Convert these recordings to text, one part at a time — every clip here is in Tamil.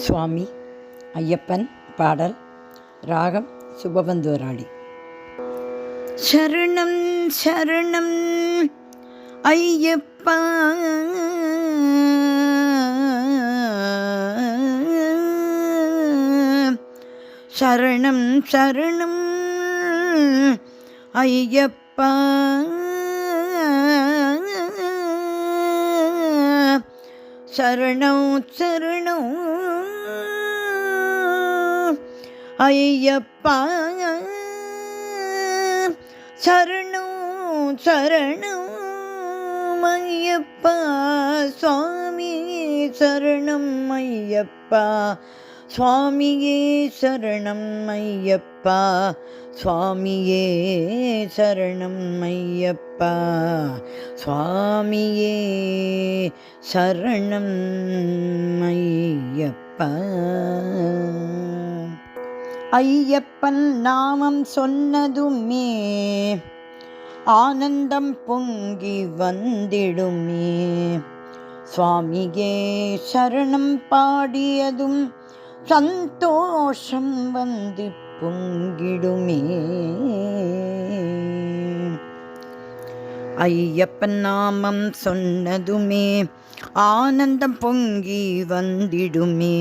சுவாமி ஐயப்பன் பாடல். ராகம் சுபபந்தூராளி. சரணம் சரணம் ஐயப்பா, சரணம் சரணம் ஐயப்பா, சரணம் சரணம் ஐயப்பா, சரணம் சரணம் ஐயப்பா, சுவாமி சரணம் ஐயப்பா, சுவாமியே சரணம் ஐயப்பா, சுவாமியே சரணம் ஐயப்பா, சுவாமியே சரணம் ஐயப்பா. ஐயப்பன் நாமம் சொன்னதுமே ஆனந்தம் பொங்கி வந்திடுமே, சுவாமியே சரணம் பாடியதும் சந்தோஷம் வந்து பொங்கிடுமே. ஐயப்பன் நாமம் சொன்னதுமே ஆனந்தம் பொங்கி வந்திடுமே,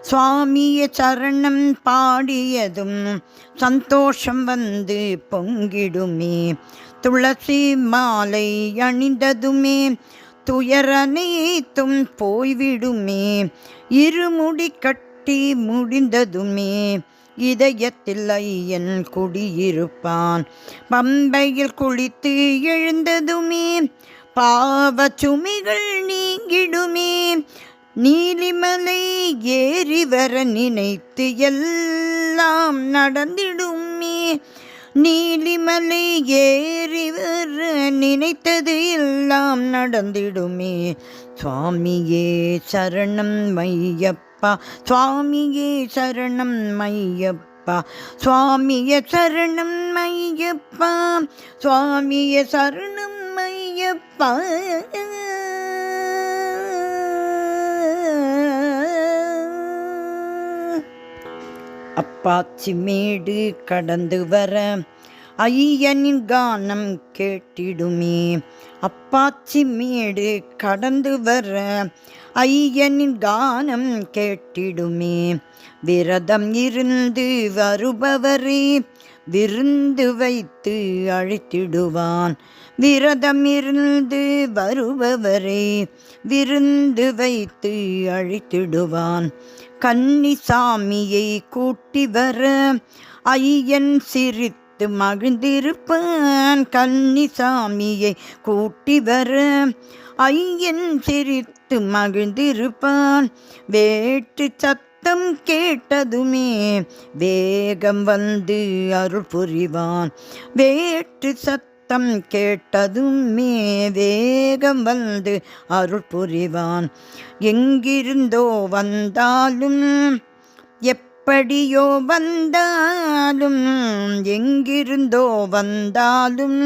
சுவாமியே சரணம் பாடியதும் சந்தோஷம் வந்து பொங்கிடுமே. துளசி மாலை அணிந்ததுமே துயரனைத்தும் போய்விடுமே, இருமுடி கட்டி முடிந்ததுமே இதயத்தில் ஐயன் குடியிருப்பான். பம்பையில் குளித்து எழுந்ததுமே பாவச்சுமைகள் நீங்கிடுமே, நீலிமலை ஏறி வர நினைத்து எல்லாம் நடந்திடுமே, நீலிமலை ஏறி வர நினைத்தது எல்லாம் நடந்திடுமே. சுவாமியே சரணம் ஐயப்பா, சுவாமியே சரணம் ஐயப்பா, சுவாமியே சரணம் ஐயப்பா, சுவாமியே சரணம் ஐயப்பா. அப்பாச்சி மேடு கடந்து வர ஐயனின் கானம் கேட்டிடுமே, அப்பாச்சி மேடு கடந்து வர ஐயனின் கானம் கேட்டிடுமே. விரதம் இருந்து வருபவரே விருந்து வைத்து அழைத்திடுவான், விரதம் இருந்து வருபவரே விருந்து வைத்து அழைத்திடுவான். கன்னிசாமியை கூட்டி வர ஐயன் சிரித்து மகிழ்ந்திருப்பான், கன்னிசாமியை கூட்டி வர ஐயன் சிரித்து மகிழ்ந்திருப்பான். வேட்டு சத்தம் கேட்டதுமே வேகம் வந்து அருள் புரிவான், வேட்டு சத்தம் கேட்டதுமே வேகம் வந்து அருள் புரிவான். எங்கிருந்தோ வந்தாலும் எப்படியோ வந்தாலும், எங்கிருந்தோ வந்தாலும்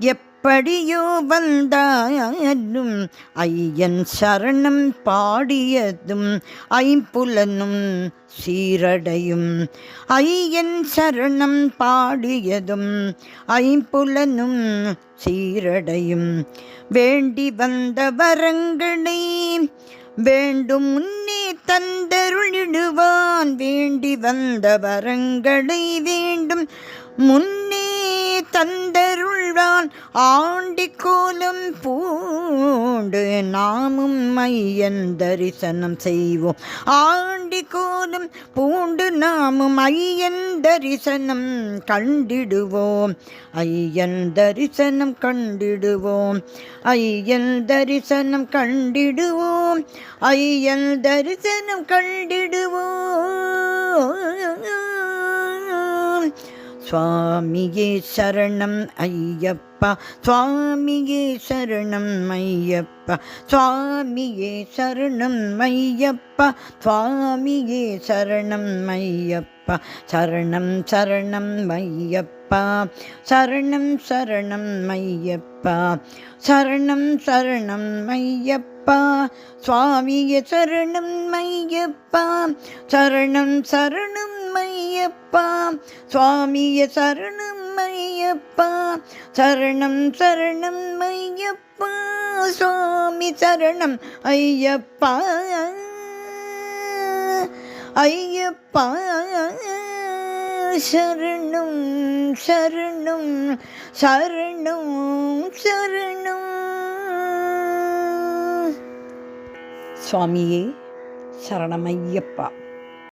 எப்படியோ வந்தாலும் ஐயன் சரணம் பாடியதும் ஐம்புலனும் சீரடையும், ஐயன் சரணம் பாடியதும் ஐம்புலனும் சீரடையும். வேண்டி வந்த வரங்களை வேண்டும் முன்னே தந்தருளிடுவான், வேண்டி வந்த வரங்களை வேண்டும் முன்னே தந்தருள்வான். ஆண்டி கோலம் பூண்டு நாமும் ஐயன் தரிசனம் செய்வோம், ஆண்டி கோலம் பூண்டு நாமும் ஐயன் தரிசனம் கண்டிடுவோம், ஐயன் தரிசனம் கண்டிடுவோம், ஐயன் தரிசனம் கண்டிடுவோம், ஐயன் தரிசனம் கண்டிடுவோம். சுவாமியே சரணம் ஐயப்பா, சுவாமியே சரணம் ஐயப்பா, சுவாமியே சரணம் ஐயப்பா, சுவாமியே சரணம் ஐயப்பா, சரணம் சரணம் ஐயப்பா, சரணம் சரணம் ஐயப்பா, சரணம் சரணம் ஐயப்பா. ஐயப்பா சுவாமியே சரணம் ஐயப்பா சரணம் சரணம் ஐயப்பா சுவாமியே சரணம் ஐயப்பா சரணம் சரணம் ஐயப்பா சுவாமி சரணம் ஐயப்பா ஐயப்பா சரணம் சரணம் சரணம் சரணம். சுவாமியே சரணமையப்பா.